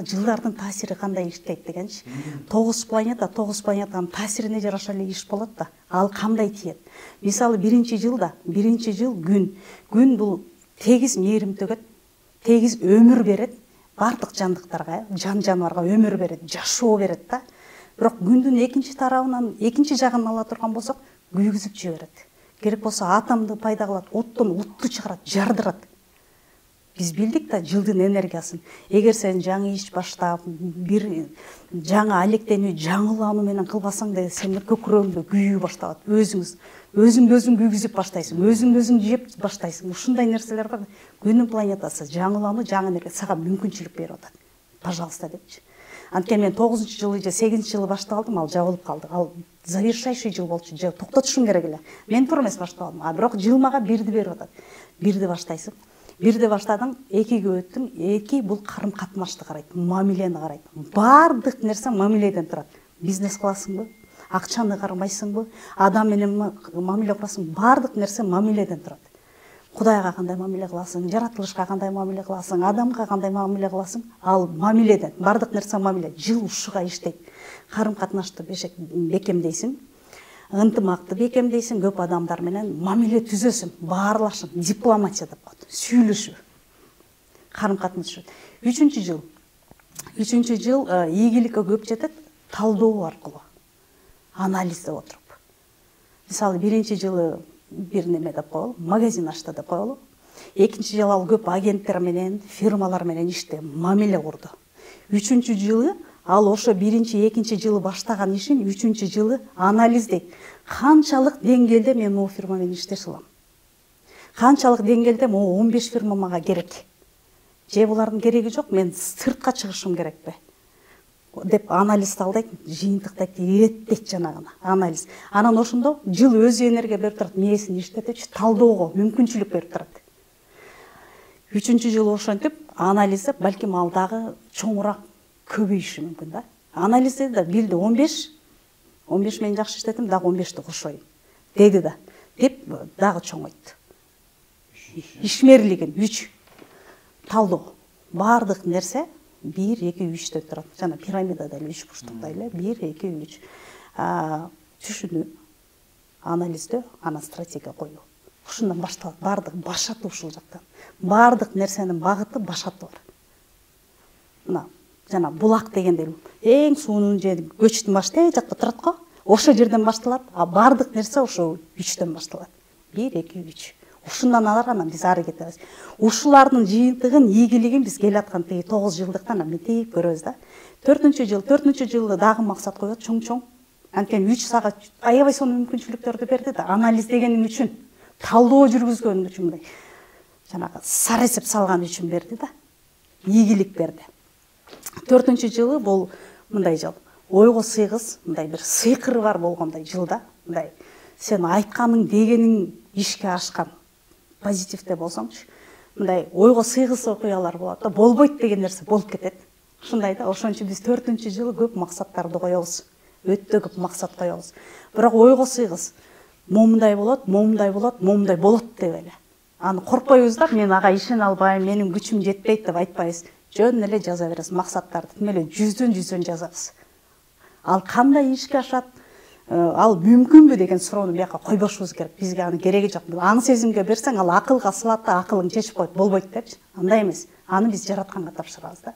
да жылдардын таасири кандай иштейт дегенчи. 9 планетанын таасирине жараша эле иш болот да. Ал кандай тиет? Мисалы биринчи жыл күн. Күн бул тегиз мээрим төгөт, тегиз өмүр берет. Бардык жандыктарга, жаныбарга өмүр берет, жашоо берет да. Бирок күндүн экинчи тарабынан, экинчи жагын ала турган болсок, күйгүзүп жиберет. Керек болсо атомду пайда кылат, оттон утту чыгарат, жардырат. Биз билдик да жылдын энергиясын. Эгер сен жаңы иш баштап, бир жаңы алектенүү, жаңылануу менен кылбасаң да сен көкүрөгүңдө күйүү башталат. Өзүң күйгүзүп баштайсың, өзүң жеп баштайсың. Ушундай нерселер бар. Күнүн планетасы жаңылануу, жаңы энергия сага мүмкүнчүлүк берип атат. Пожалуйста депчи. Анткени мен 9-жылы же 8-жылы башталдым, ал жабылып калды. Ал завершающий жыл болчу, же токтотушум керек эле. Мен тура эмес башталдым. А бирок жыл мага бирди берип атат. Бирди баштайсың. Бирди баштадың, экиге өттүң. Эки бул карым катнашты карайт, мамилени карайт. Бардык нерсе мамиледен турат. Бизнес кыласыңбы? Акчаны кармайсыңбы? Адам менен мамиле кыласың? Бардык нерсе мамиледен турат. Кудайга кандай мамиле кыласың, жаратылышка кандай мамиле кыласың, адамга кандай мамиле кыласың? Ал мамиледен, бардык нерсе мамиле. Жыл ушуга иштейт. Карым катнашты бекемдейсиң, ынтымакты бекемдейсиң, көп адамдар менен мамиле түзөсүң, баарлашың, дипломатия деп коет, сүйлөшүү, карым катнашуу. 3-жыл ийгиликке көп жетет талдоо аркылуу, анализдеп отуруп. Мисалы, 1-жылы бир неме деп коелу, магазин ачты деп коелу. 2-жыл ал көп агенттер менен, фирмалар менен иште, мамиле курду. 3-жылы ал ошо 1-2-жылы баштаган ишин 3-жылы анализдейт. Канчалык деңгээлде мен могу фирма менен иштеш алам? Канчалык деңгээлде могу 15 фирма мага керек? Же булардын кереги жок, мен сыртка чыгышым керекпи? Деп анализ талдайт, жыйынтыктайт, иреттейт жанагына. Анализ. Анан ошондо жыл өзү энергия берип турат, мээсин иштетип, талдоого мүмкүнчүлүк берип турат. 3-жыл ошентип анализдеп, балким ал дагы чоңураак көбөйүшү мүмкүн да. Анализдеди да билди 15 мен жакшы иштетим, дагы 15ти кошоюн. Деди да. Деп дагы чоңойт. Ишмерлигин 3 талдоо. Бардык нерсе 1, 2, 3 деп турат. Жана пирамидада эле 3 бурчтукта эле 1, 2, 3. Түшүнүү, анализдөө, анан стратегия коюу. Ушундан башталат. Бардык башаты ушул жактан. Бардык нерсенин багыты башаты бар. Мына жана булак дегенде эң суунун жери көчтүн башы тээ жакта турат го. Ошол жерден башталат, а бардык нерсе ошо 3төн башталат. 1, 2, 3. Ушундан аларганан биз ары кетебиз. Ушулардын жыйынтыгын, ийгилигин биз келаткан тиги 9 жылдыктан мынтип көрөбүз да. 4-жылда дагы максат коет чоң-чоң. Анткени 3 сага аябай сонун мүмкүнчүлүктөрдү берди да. Анализ дегенин үчүн, талдоо жүргүзгөн үчүн мындай жанагы сар эсеп салган үчүн берди да. Ийгилик берди. 4-жылы бул мындай жыл. Ойго сыйгыз, мындай бир сыйкыры бар болгондой жылда, мындай сен айтканың дегениң ишке ашкан позитивде болсоңчу, мындай ойго сыйгыз окуялар болот да, болбойт деген нерсе болуп кетет. Ушундай да, ошон үчүн биз 4-жылы көп максаттарды коебуз. Өтө көп максат коебуз. Бирок ойго сыйгыз. Момундай болот деп эле. Аны коркпойбуз да, мен ага ишене албайм, менин күчүм жетпейт деп айтпайбыз. Жөн эле жаза беребиз максаттарды. Тим эле жүздөн жазабыз. Ал кандай ишке ашат? Ал мүмкүнбү деген суроону бияка койбошубуз керек. Бизге аны кереги жок. Аң сезимге берсең, ал акылга сылат да, акылың чечип коет, болбойт депчи. Андай эмес. Аны биз жаратканга тапшырабыз да.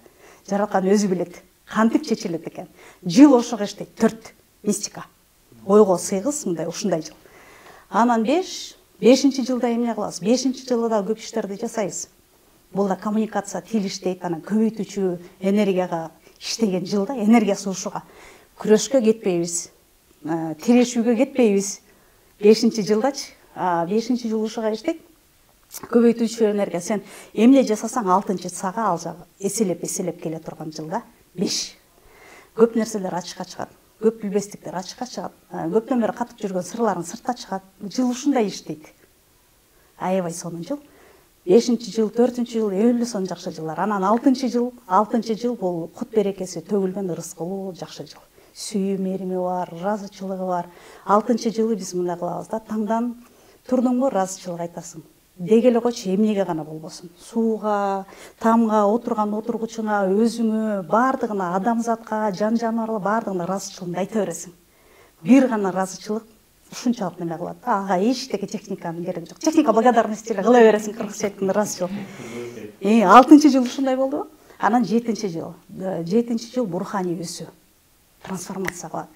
Жараткан өзү билет. Кантип чечилет экен. Жыл ошого иштейт. 4 мистика. Ойго сыйгыз, мындай ушундай жыл. Анан 5-жылда эмне кылабыз? 5-жылда да көп иштерди жасайбыз. Бул да коммуникация, тил иштейт, анан көбөйтүүчү энергияга иштеген жылда, энергиясы ушуга. Күрөшкө кетпейбиз. Тирешүүгө кетпейбиз. 5-жылдачы, 5-жыл ушуга иштейт. Көбөйтүүчү энергия. Сен эмне жасасаң 6-сага ал жагы эселеп келе турган жылда 5. Көп нерселер ачыкка чыгат. Көп билбестиктер ачыкка чыгат. Көптөн бери катып жүргөн сырларың сыртка чыгат. Жыл ушундай иштейт. Аябай сонун жыл. 5-жыл, 4-жыл эле сонун жакшы жылдар. Анан 6-жыл бул кут берекеси төгүлгөн ырыскылуу жакшы жыл. Сүйүү мерими бар, ыраазычылыгы бар. 6-жылы биз мындай кылабыз да, таңдан турдуңбу ыраазычылык айтасың. деге эле койчу, эмнеге гана болбосун. Сууга, тамга, отурган отургучуңа, өзүңө, баардыгына, адамзатка, жан жаныбарлар баардыгына ыраазычылыгыңды айта бересиң. Бир гана ыраазычылык ушунчалык неме кылат. Ага эчтеке техниканын кереги жок. Техника благодарность эле кыла бересиң, кыргызча айтканда ыраазычылык. 6-жыл ушундай болду. Анан 7-жыл бул руханий өсүү, трансформация кылат.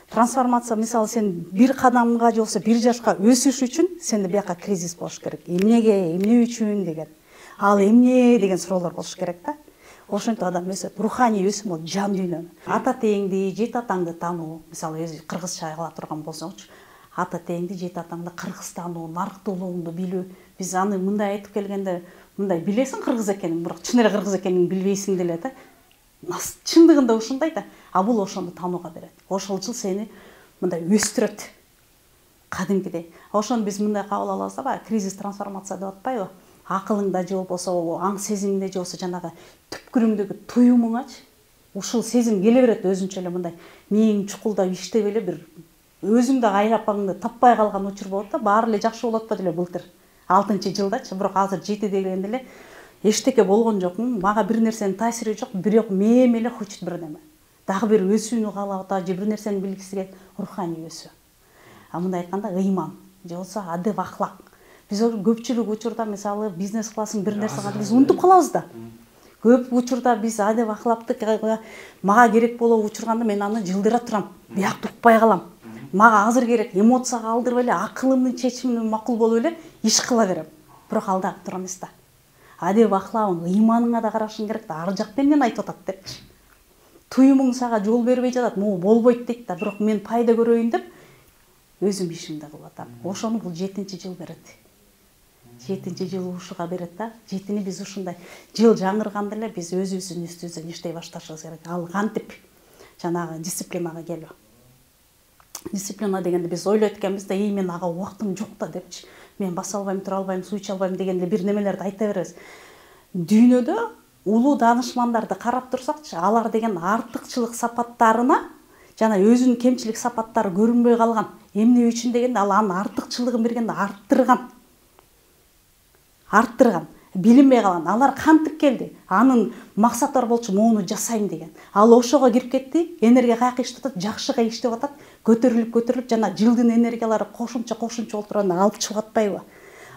Трансформация, мисалы, сен бир кадамга же болбосо бир жашка өсүш үчүн сенде бияка кризис болуш керек. Эмнеге, эмне үчүн деген. Ал эмне деген суроолор болуш керек да. Ошентип адам өсөт. Руханий өсүм бул жан дүйнөнү. Ата теңди, жет атаңды таануу. Мисалы, өзү кыргызча ала турган болсоңчу, ата теңди, жет атаңды кыргыз таануу, нарыктуулугуңду билүү. Биз аны мындай айтып келгенде, мындай билесиң кыргыз экенин, бирок чын эле кыргыз экенин билбейсиң деле да. Чындыгында ушундай да. А бул ошону таанууга берет. Ошолчул сени мындай өстүрөт. Кадимкидей. Ошону биз мындай кабыл алабыз да, кризис трансформация деп атпайбы? Акылыңда же болбосо, аң сезимиңде же болбосо жанагы түпкүрүңдөгү туюмуңачы ушул сезим келе берет өзүнчө эле мындай. Мээң чукулдап иштеп эле бир өзүңдү айлап багыңды таппай калган учур болот да, баары эле жакшы болот ба деле былтыр. 6-жылдачы, бирок азыр 7 дегенде эле эчтеке болгон жокмун. Мага бир нерсенин таасири жок, бирок мээме эле хочет бир неме. Дагы бир өсүүнү каалап атат, же бир нерсени билгиси келет, руханий өсүү. А мындай айтканда ыйман, же болбосо адеп ахлак. Биз көпчүлүк учурда мисалы бизнес кыласың, бир нерсе кыласың, биз унутуп калабыз да. Көп учурда биз адеп ахлакты мага керек болуп учурганда мен аны жылдыра турам, биякты укпай калам. Мага азыр керек, эмоцияга алдырып эле, акылымдын чечимине макул болуп эле иш кыла берем. Бирок ал дагы туура эмес да. Адеп ахлагың, ыйманыңа да карашың керек да, ар жакта эмнени айтып атат депчи. Туюмуң сага жол бербей жатат, могу болбойт дейт да, бирок мен пайда көрөйүн деп өзүм ишимди кылып атам. Ошону бул 7-жыл берет. 7-жыл ушуга берет да. 7-ни биз ушундай жыл жаңырганда эле биз өзүбүздүн үстүбүздөн иштей башташыбыз керек. Ал кантип жанагы дисциплинага келүү. Дисциплина дегенде биз ойлойт экенбиз да, мен ага убактым жок да депчи. Мен баса албайм, тура албайм, суу иче албайм дегенде бир немелерди айта беребиз. Дүйнөдө улуу даанышмандарды карап турсакчы, алар деген артыкчылык сапаттарына жана өзүнүн кемчилик сапаттары көрүнбөй калган. Эмне үчүн дегенде ал анын артыкчылыгын бергенде арттырган, билинбей калган. Алар кантип келди? Анын максаттары болчу, муну жасайм деген. Ал ошого кирип кетти, энергия каяка иштеп атат, жакшыга иштеп атат, көтөрүлүп жана жылдын энергиялары кошумча болуп турганда алып чыгып атпайбы?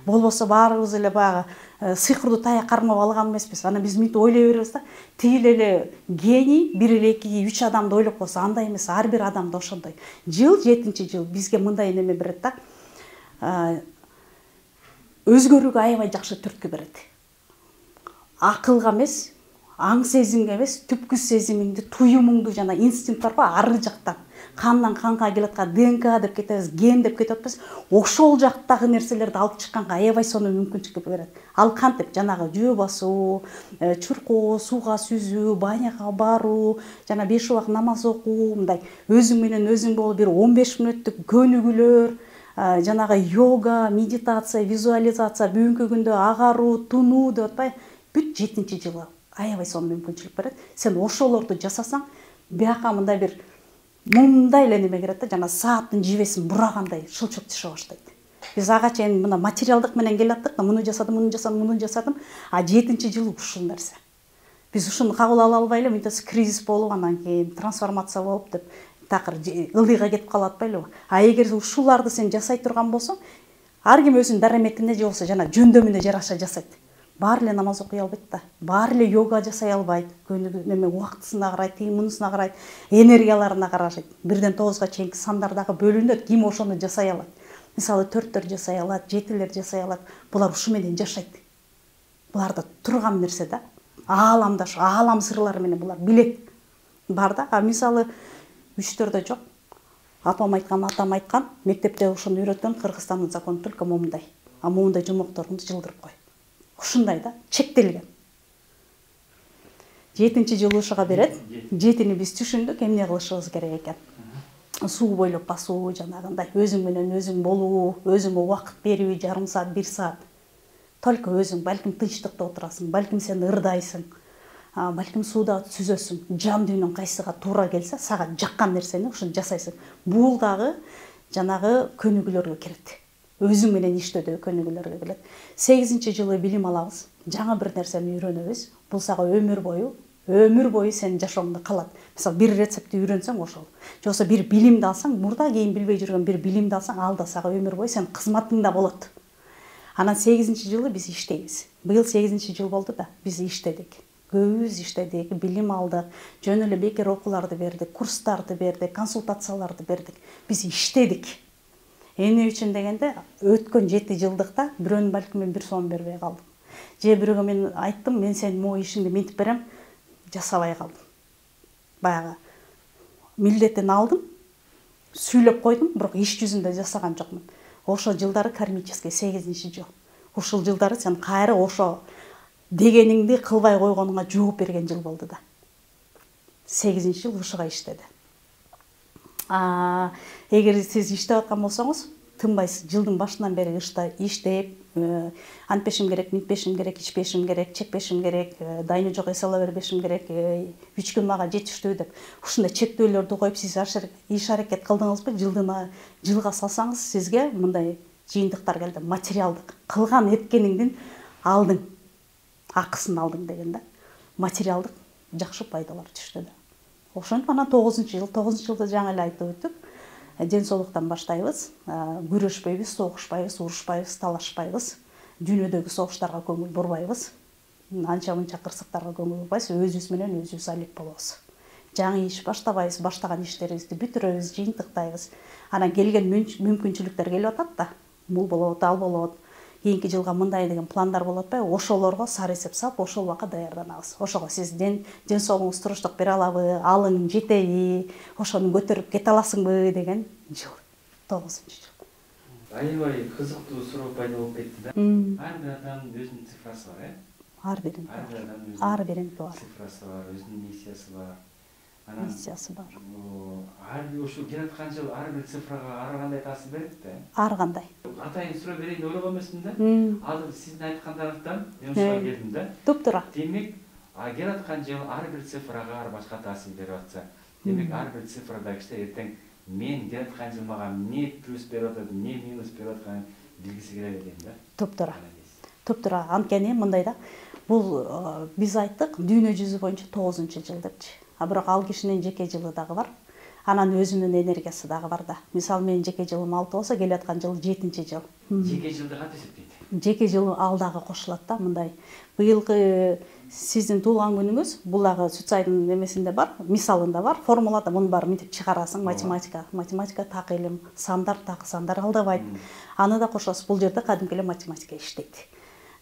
Болбосо баарыбыз эле баягы сыйкырдуу таяк кармап алган эмеспиз. Анан биз мынтип ойлой беребиз да, тигил эле гений 1 эле 2 3 адамды ойлоп койсо, андай эмес, ар бир адамда ошондой. 7-жыл бизге мындай неме берет да. Өзгөрүүгө аябай жакшы түрткү берет. Акылга эмес, аң сезимге эмес, түпкү сезимиңди, туюмуңду жана инстинкт бар ба, ары жактан. Кандан канга келип аткан ДНК деп кетебиз, ген деп кетип атпайбыз. Ошол жактагы нерселерди алып чыкканга аябай сонун мүмкүнчүлүк берет. Ал кантип? Жанагы жөө басуу, чуркоо, сууга сүзүү, баняга баруу, жана 5 убак намаз окуу, мындай өзүң менен өзүң болуп бир 15 мүнөттүк көнүгүүлөр, жанагы йога, медитация, визуализация, бүгүнкү күндө агаруу, тунуу деп атпайбы? Бүт 7-жылга аябай сонун мүмкүнчүлүк берет. Сен ошолорду жасасаң, бияка мындай бир мындай эле неме керет да, жана сааттын жебесин бурагандай шылчок түшө баштайт. Биз ага чейин мына материалдык менен келаттык да, муну жасадым, а 7-жыл ушул нерсе. Биз ушуну кабыл ала албай эле мынтесе кризис болуп, анан кийин трансформация болуп деп такыр ылдыйга кетип калып атпайлыбы? А эгер ушуларды сен жасай турган болсоң, ар ким өзүнүн дараметине же болбосо жана жөндөмүнө жараша жасайт. Баары эле намаз окуй албайт да, баары эле йога жасай албайт. Неме убактысына карайт, тыйымынысына карайт, энергияларына карашат. 1-ден 9-га чейинки сандардагы бөлүнөт, ким ошону жасай алат. Мисалы 4-төр жасай алат, 7-лер жасай алат. Булар ушу менен жашайт. Буларда турган нерсе да. Ааламда ушу аалам сырлары менен булар билет. Бар да. А мисалы 3-төрдө жок. Апам айткан, атам айткан, мектепте ошону үйрөткөн, Кыргызстандын закону только момундай. А момундай жумокторунду жылдырып кой. Ушундай да, чектелген. 7-жыл ушуга берет. 7-ни биз түшүндүк, эмне кылышыбыз керек экен. Суу бойлоп басуу, жанагындай өзүң менен өзүң болуу, өзүңө убакыт берүү, жарым саат, 1 саат. Только өзүң, балким тынчтыкта отурасың, балким сен ырдайсың, балким сууда сүзөсүң. Жан дүйнөң кайсыга туура келсе, сага жаккан нерсени ушуну жасайсың. Бул дагы жанагы көнүгүүлөргө кирет. өзүң менен иштөөдө экөөнүгүлөргө келет. 8-жылы билим алабыз, жаңа бир нерсени үйрөнөбүз. Бул сага өмүр бою сенин жашооңдо калат. Мисалы, бир рецептти үйрөнсөң ошол. Же болбосо бир билимди алсаң, мурда кийин билбей жүргөн бир билимди алсаң, ал да сага өмүр бою сенин кызматыңда болот. Анан 8-жылы биз иштейбиз. Быйыл 8-жыл болду да, биз иштедик. Көбүбүз иштедик, билим алдык, жөн эле бекер окууларды бердик, курстарды бердик, консультацияларды бердик. Биз иштедик. Эмне үчүн дегенде, өткөн 7 жылдыкта бирөөнүн балким мен 1 сом бербей калдым. Же бирөөгө мен айттым, мен сенин могу ишиңди минтип берем, жасабай калдым. Баягы милдетин алдым, сүйлөп койдум, бирок иш жүзүндө жасаган жокмун. Ошо жылдары кармический 8-жыл. Ушул жылдары сен кайра ошо дегениңди кылбай койгонуңа жооп берген жыл болду да. 8-жыл ушуга иштеди. Эгер сиз иштеп аткан болсоңуз, тынбайсыз. Жылдын башынан бери иштеп, антпешим керек, минтпешим керек, ичпешим керек, чекпешим керек, дайыны жок эс ала бербешим керек, 3 күн мага жетиштүү деп ушундай чектөөлөрдү коюп сиз иш аракет кылдыңызбы, жылга салсаңыз сизге мындай жыйынтыктар келди. Материалдык кылган эткениңдин алдың, акысын алдың деген да. Материалдык жакшы пайдалар түштү да. Ошентип анан 9-жылда жаңы эле айтып өттүк. Ден соолуктан баштайбыз, күрөшпөйбүз, согушпайбыз, урушпайбыз, талашпайбыз, дүйнөдөгү согуштарга көңүл бурбайбыз, анча-мынча кырсыктарга көңүл бурбайбыз, өзүбүз менен өзүбүз алек болобуз. Жаңы иш баштабайбыз, баштаган иштерибизди бүтүрөбүз, жыйынтыктайбыз. Анан келген мүмкүнчүлүктөр келип атат да, бул болот, ал болот, кийинки жылга мындай деген пландар болуп атпайбы? Ошолорго сары эсеп салып, ошол убакка даярданабыз. Ошого сиз ден соолугуңуз туруштук бере алабы, алың жетеби, ошону көтөрүп кете аласыңбы деген жыл. 9-жыл. Аябай кызыктуу суроо пайда болуп кетти да. Ар бир адамдын өзүнүн цифрасы бар, Ар биринин бар. Цифрасы бар, өзүнүн миссиясы бар. Миссиясы бар. Ар бир ушул келаткан жыл ар бир цифрага ар кандай таасир берет да. Ар кандай. Атайын суроо берейин деп ойлогон эмесмин да. Азыр сиздин айткандарыңыздан мен ушуга келдим да. Туптура. Демек, келаткан жыл ар бир цифрага ар башка таасир берип атса, демек ар бир цифрадагы эртең мен келаткан жыл мага эмне плюс берип атат, эмне минус берип атканын билгиси келет экен да. Туптура. Анткени мындай да. Бул биз айттык, дүйнө жүзү боюнча 9-жыл депчи. Бирок ал кишинин жеке жылы дагы бар. Анан өзүнүн энергиясы дагы бар да. Мисалы, менин жеке жылым 6 болсо, келаткан жыл 7-жыл. Жеке жылды кантип эсептейт? Жеке жыл ал дагы кошулат да, мындай. Быйылкы сиздин туулган күнүңүз, бул дагы Сүтсайдын немесинде бар, мисалында бар, формулада муну баары мынтип чыгарасың, математика так илим, сандар алдабайт. Аны да кошосуз, бул жерде кадимки эле математика иштейт.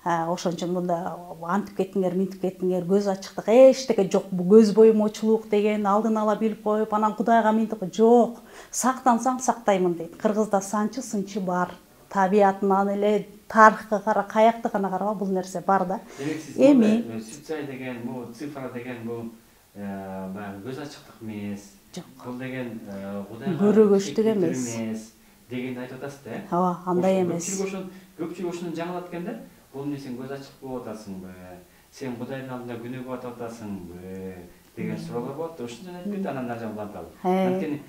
Ошон үчүн мында антип кеттиңер, минтип кеттиңер, көз ачыктык эчтеке жок. Бул көз боюмочулук деген алдын ала билип коюп, анан Кудайга минтип жок. Сактансаң сактаймын дейт. Кыргызда санчы сынчы бар. Табиятынан эле тарыхка кара, каякты гана караба, бул нерсе бар да. Эми Сүтсай деген, бул цифра деген бул баягы көз ачыктык эмес. Бул деген Кудайга көрөгөчтүк эмес дегенди айтып атасыз да. Ооба, андай эмес. Көпчүлүк ошону жаңылат экен да. Бул эмне сен көз ачык болуп атасыңбы? Сен Кудайдын алдында күнөөгө батып атасыңбы? Деген суроолор болот. Ошондон айтып кетти, анан наржан уланталы. Анткени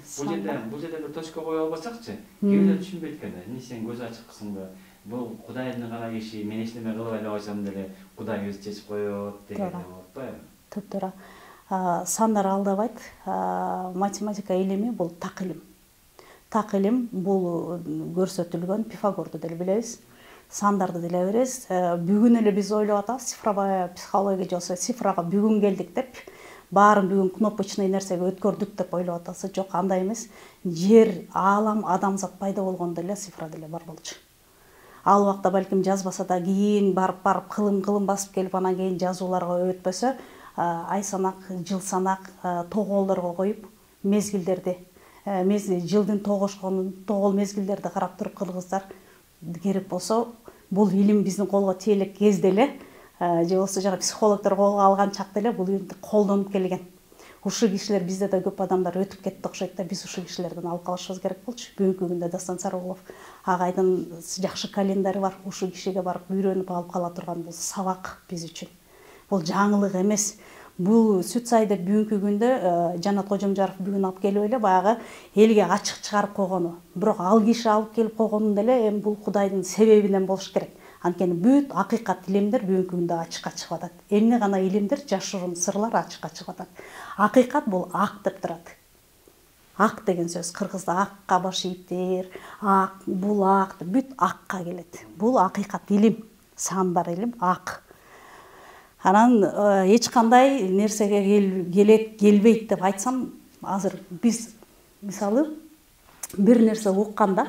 бул жерде бир точка кое албасакчы, кээбирөө түшүнбөйт экен да. Эмне сен көз ачыксыңбы? Бул Кудайдын гана иши, мен эчтеме кылбай эле койсом деле Кудай өзү чечип коет деген болот атпайбы? Туптура. Сандар алдабайт. Математика илими бул так илим. Так илим бул көрсөтүлгөн, Пифагорду деле билебиз. Сандарды деле беребиз. Бүгүн эле биз ойлоп атабыз, цифровая психология же болбосо цифрага бүгүн келдик деп, баарын бүгүн кнопочный нерсеге өткөрдүк деп ойлоп атасыз. Жок, андай эмес. Жер, аалам, адамзат пайда болгондо эле цифра деле бар болчу. Ал убакта балким жазбаса да, кийин барып кылым басып келип, анан кийин жазууларга өтпөсө, ай санак, жыл санак, тоголдорго коюп, мезгилдерди, жылдын тогошконун, тогол мезгилдерди карап туруп кыргыздар керек болсо, бул илим биздин колго тие элек кезде эле, же болбосо жана психологдор колго алган чакта эле бул илимди колдонуп келген. Ушул кишилер бизде да көп адамдар өтүп кетти окшойт да, биз ушул кишилерден алып калышыбыз керек болчу. Бүгүнкү күндө Дастан Сарыгулов агайдын жакшы календари бар. Ушул кишиге барып үйрөнүп алып кала турган бул сабак биз үчүн. Бул жаңылык эмес. Бул сүт сайды бүгүнкү күндө Жанат Кожомжаров бүгүн алып келип эле баягы элге ачык чыгарып койгону. Бирок ал киши алып келип койгону деле эми бул Кудайдын себебинен болуш керек. Анткени бүт акыйкат илимдер бүгүнкү күндө ачыкка чыгып атат. Эмне гана илимдер, жашыруун сырлар ачыкка чыгып атат. Акыйкат бул ак деп турат. Ак деген сөз кыргызда акка баш ийиптер, ак, бул ак, бүт акка келет. Бул акыйкат илим, сандар илим ак. Анан эч кандай нерсеге келбейт деп айтсам, азыр биз мисалы бир нерсе укканда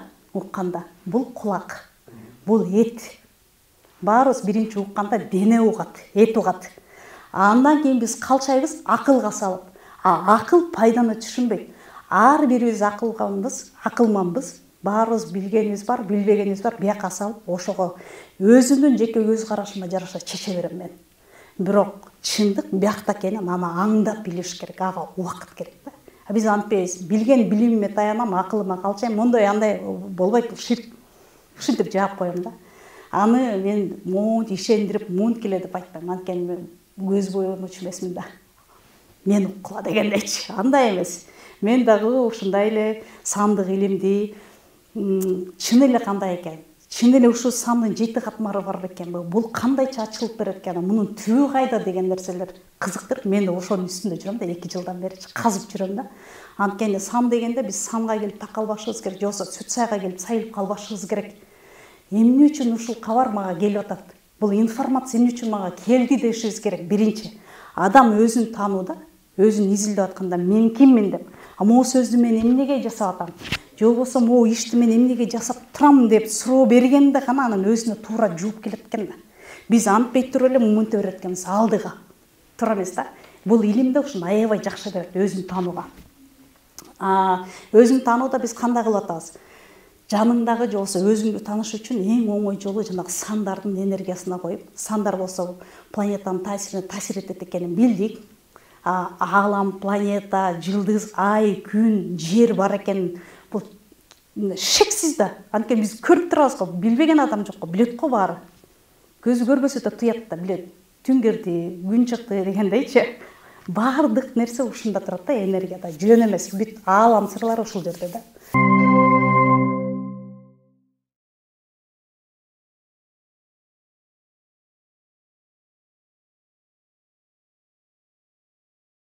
бул кулак, бул эт. Баарыбыз биринчи укканда дене угат, эт угат. Андан кийин биз калчайбыз акылга салып. Акыл пайданы түшүнбөйт. Ар бирибиз акылманбыз. Баарыбыз билгенибиз бар, билбегенибиз бар. Бияка салып, ошого өзүмдүн жеке көз карашыма жараша чече берем мен. Бирок чындык биякта экенин аны аңдап билиш керек, ага убакыт керек да. Биз антпайбыз. Билген билимиме таянам, акылыма калчайм. Мондай андай болбойт, ушинтип жаап коем да. Аны мен монт ишендирип, монт келе деп айтпайм. Анткени мен көз боемочу эмесмин да. Мен уккула дегендейчи. Андай эмес. Мен дагы ушундай эле сандык илимди чын эле кандай экен? Чын эле ушул сандын 7 катмары бар бекен? Бул кандайча ачылып берет экен? Мунун түбү кайда деген нерселер кызыктыр. Мен да ошонун үстүндө жүрөм да, 2 жылдан бери казып жүрөм да. Анткени сан дегенде биз санга келип такалбашыбыз керек, жоксо сүт сайга келип сайылып калбашыбыз керек. Эмне үчүн ушул кабар мага келип атат? Бул информация эмне үчүн мага келди дешибиз керек биринчи. Адам өзүн таанууда, өзүн изилдеп атканда мен киммин деп. Могу сөздү мен эмнеге жасап атам? Же болбосо могу ишти мен эмнеге жасап турам деп суроо бергенде гана анын өзүнө туура жууп келет экен да. Биз антпей туруп эле мынте берет экенбиз алдыга. Туура эмес да. Бул илимде ушуну аябай жакшы берет өзүн таанууга. Өзүн таанууда биз кандай кылып атабыз? Жаныңдагы же болбосо өзүңдү тааныш үчүн эң оңой жолу жанагы сандардын энергиясына коюп, сандар болсо планетанын таасирине таасир этет экенин билдик. Аалам, планета, жылдыз, ай, күн, жер бар экен. Бул шексиз да. Анткени биз көрүп турабыз го, билбеген адам жок го, билет го баары. Көзү көрбөсө да туят да, билет. Түн кирди, күн чыкты дегендейчи. Баардык нерсе ушунда турат да, энергияда. Жөн эмес, бүт аалам сырлары ушул жерде да.